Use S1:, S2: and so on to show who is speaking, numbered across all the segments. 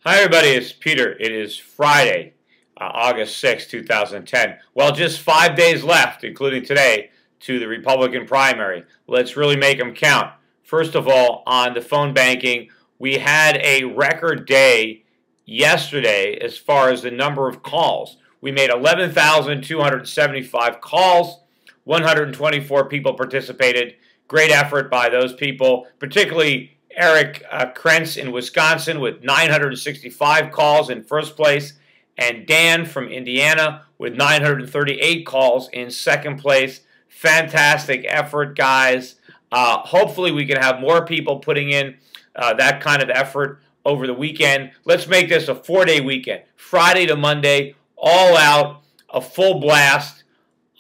S1: Hi everybody, it's Peter. It is Friday, August 6, 2010. Well, just 5 days left, including today, to the Republican primary. Let's really make them count. First of all, on the phone banking, we had a record day yesterday as far as the number of calls. We made 11,275 calls. 124 people participated. Great effort by those people, particularly Eric Krentz in Wisconsin with 965 calls in first place, and Dan from Indiana with 938 calls in second place. Fantastic effort, guys. Hopefully we can have more people putting in that kind of effort over the weekend. Let's make this a 4-day weekend, Friday to Monday, all out, a full blast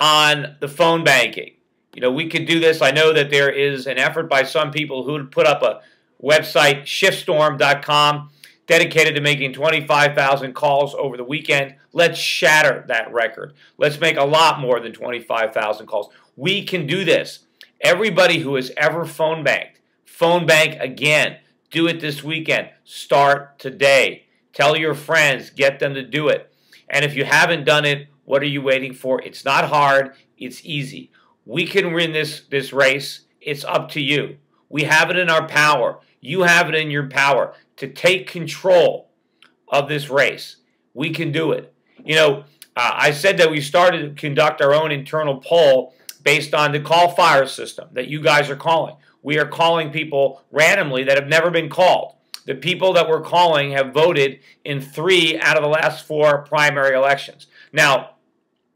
S1: on the phone banking. You know, we could do this. I know that there is an effort by some people who would put up a website, schiffstorm.com, dedicated to making 25,000 calls over the weekend. Let's shatter that record. Let's make a lot more than 25,000 calls. We can do this. Everybody who has ever phone bank again. Do it this weekend. Start today. Tell your friends. Get them to do it. And if you haven't done it, what are you waiting for? It's not hard. It's easy. We can win this race. It's up to you. We have it in our power. You have it in your power to take control of this race. We can do it. You know, I said that we started to conduct our own internal poll based on the call fire system that you guys are calling. We are calling people randomly that have never been called. The people that we're calling have voted in 3 out of the last 4 primary elections. Now,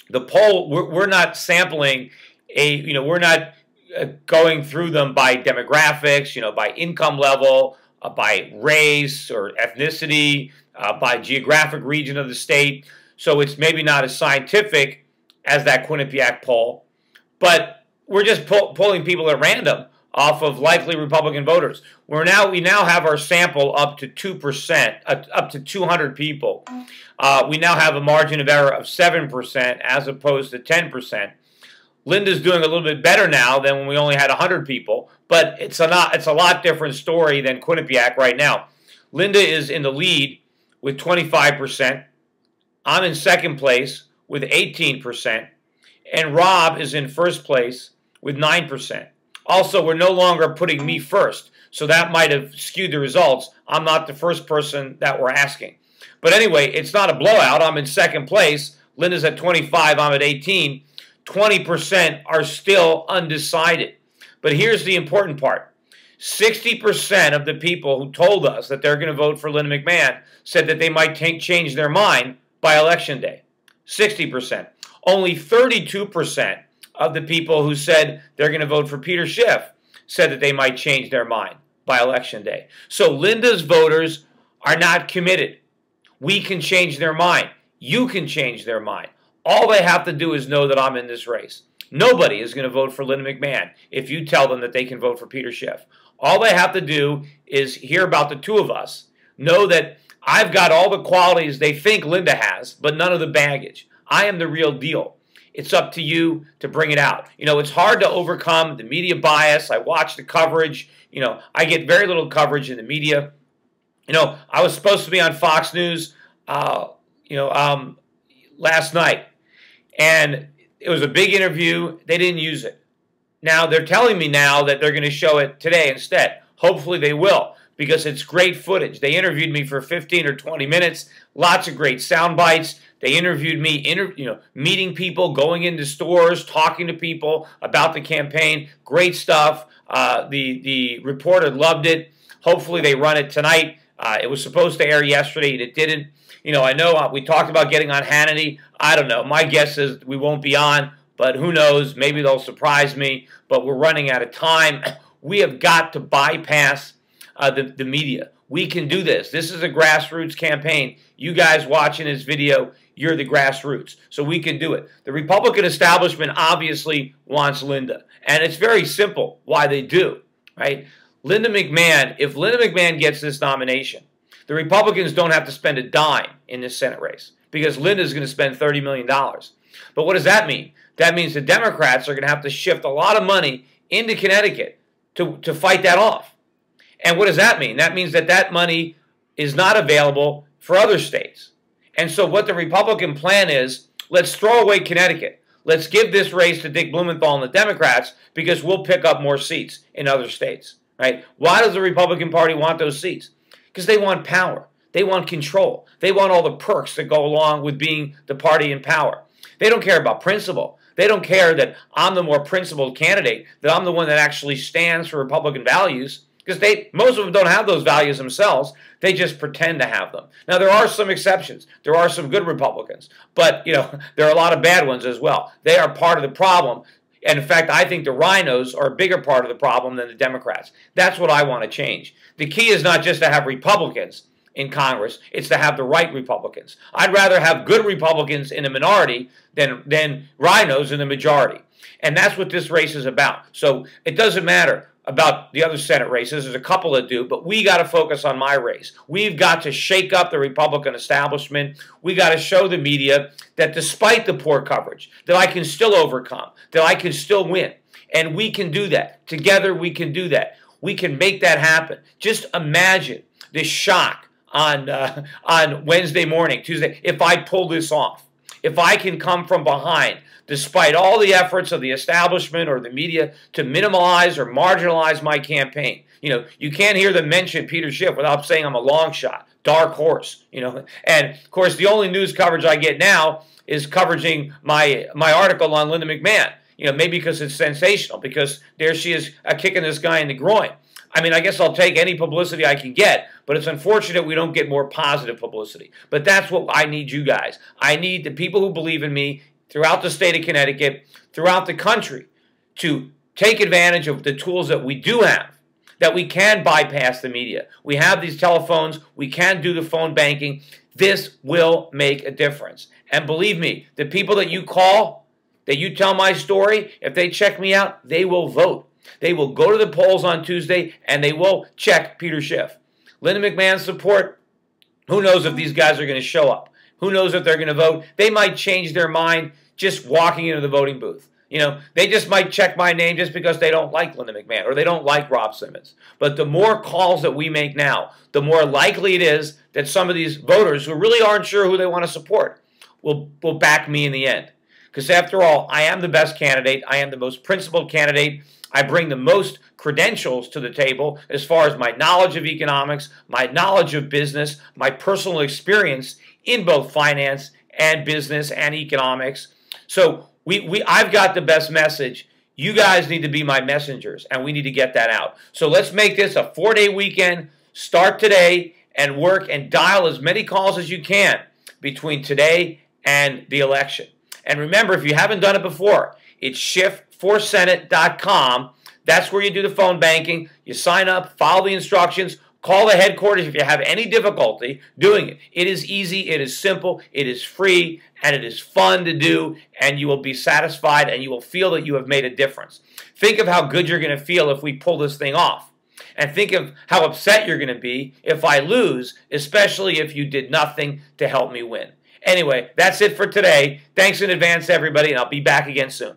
S1: the poll, we're not sampling we're not going through them by demographics, by income level, by race or ethnicity, by geographic region of the state. So it's maybe not as scientific as that Quinnipiac poll, but we're just pulling people at random off of likely Republican voters. We now have our sample up to 2%, up to 200 people. We now have a margin of error of 7% as opposed to 10%. Linda's doing a little bit better now than when we only had 100 people, but it's a lot different story than Quinnipiac right now. Linda is in the lead with 25%. I'm in second place with 18%, and Rob is in first place with 9%. Also, we're no longer putting me first, so that might have skewed the results. I'm not the first person that we're asking. But anyway, it's not a blowout. I'm in second place. Linda's at 25. I'm at 18. 20% are still undecided. But here's the important part. 60% of the people who told us that they're going to vote for Linda McMahon said that they might change their mind by Election Day. 60%. Only 32% of the people who said they're going to vote for Peter Schiff said that they might change their mind by Election Day. So Linda's voters are not committed. We can change their mind. You can change their mind. All they have to do is know that I'm in this race. Nobody is going to vote for Linda McMahon if you tell them that they can vote for Peter Schiff. All they have to do is hear about the two of us, know that I've got all the qualities they think Linda has, but none of the baggage. I am the real deal. It's up to you to bring it out. You know, it's hard to overcome the media bias. I watch the coverage. You know, I get very little coverage in the media. You know, I was supposed to be on Fox News, last night. And it was a big interview. They didn't use it. Now, they're telling me now that they're going to show it today instead. Hopefully they will, because it's great footage. They interviewed me for 15 or 20 minutes. Lots of great sound bites. They interviewed me, meeting people, going into stores, talking to people about the campaign. Great stuff. The reporter loved it. Hopefully they run it tonight. It was supposed to air yesterday, and it didn't. You know, I know we talked about getting on Hannity. I don't know. My guess is we won't be on, but who knows? Maybe they'll surprise me, but we're running out of time. We have got to bypass the media. We can do this. This is a grassroots campaign. You guys watching this video, you're the grassroots, so we can do it. The Republican establishment obviously wants Linda, and it's very simple why they do, right? Linda McMahon, if Linda McMahon gets this nomination, the Republicans don't have to spend a dime in this Senate race because Linda's going to spend $30 million. But what does that mean? That means the Democrats are going to have to shift a lot of money into Connecticut to fight that off. And what does that mean? That means that money is not available for other states. And so what the Republican plan is, let's throw away Connecticut. Let's give this race to Dick Blumenthal and the Democrats because we'll pick up more seats in other states, right? Why does the Republican Party want those seats? Because they want power. They want control. They want all the perks that go along with being the party in power. They don't care about principle. They don't care that I'm the more principled candidate, that I'm the one that actually stands for Republican values, because most of them don't have those values themselves. They just pretend to have them. Now, there are some exceptions. There are some good Republicans, but there are a lot of bad ones as well. They are part of the problem. And in fact, I think the rhinos are a bigger part of the problem than the Democrats. That's what I want to change. The key is not just to have Republicans in Congress, it's to have the right Republicans. I'd rather have good Republicans in a minority than rhinos in the majority. And that's what this race is about. So it doesn't matter about the other Senate races. There's a couple that do, but we got to focus on my race. We've got to shake up the Republican establishment. We got to show the media that despite the poor coverage, that I can still overcome, that I can still win. And we can do that. Together we can do that. We can make that happen. Just imagine the shock on Wednesday morning, Tuesday, if I pull this off. If I can come from behind, despite all the efforts of the establishment or the media to minimize or marginalize my campaign. You can't hear them mention Peter Schiff without saying I'm a long shot, dark horse, And, of course, the only news coverage I get now is covering my article on Linda McMahon, maybe because it's sensational, because there she is kicking this guy in the groin. I mean, I guess I'll take any publicity I can get, but it's unfortunate we don't get more positive publicity. But that's what I need you guys. I need the people who believe in me throughout the state of Connecticut, throughout the country, to take advantage of the tools that we do have, that we can bypass the media. We have these telephones. We can do the phone banking. This will make a difference. And believe me, the people that you call, that you tell my story, if they check me out, they will vote. They will go to the polls on Tuesday, and they will check Peter Schiff. Linda McMahon's support, who knows if these guys are going to show up? Who knows if they're going to vote? They might change their mind just walking into the voting booth. They just might check my name just because they don't like Linda McMahon or they don't like Rob Simmons. But the more calls that we make now, the more likely it is that some of these voters who really aren't sure who they want to support will back me in the end. Because after all, I am the best candidate. I am the most principled candidate. I bring the most credentials to the table as far as my knowledge of economics, my knowledge of business, my personal experience in both finance and business and economics. So I've got the best message. You guys need to be my messengers, and we need to get that out. So let's make this a 4-day weekend. Start today and work and dial as many calls as you can between today and the election. And remember, if you haven't done it before, it's schiff4senate.com. That's where you do the phone banking. You sign up, follow the instructions, call the headquarters if you have any difficulty doing it. It is easy, it is simple, it is free, and it is fun to do, and you will be satisfied and you will feel that you have made a difference. Think of how good you're going to feel if we pull this thing off. And think of how upset you're going to be if I lose, especially if you did nothing to help me win. Anyway, that's it for today. Thanks in advance, everybody, and I'll be back again soon.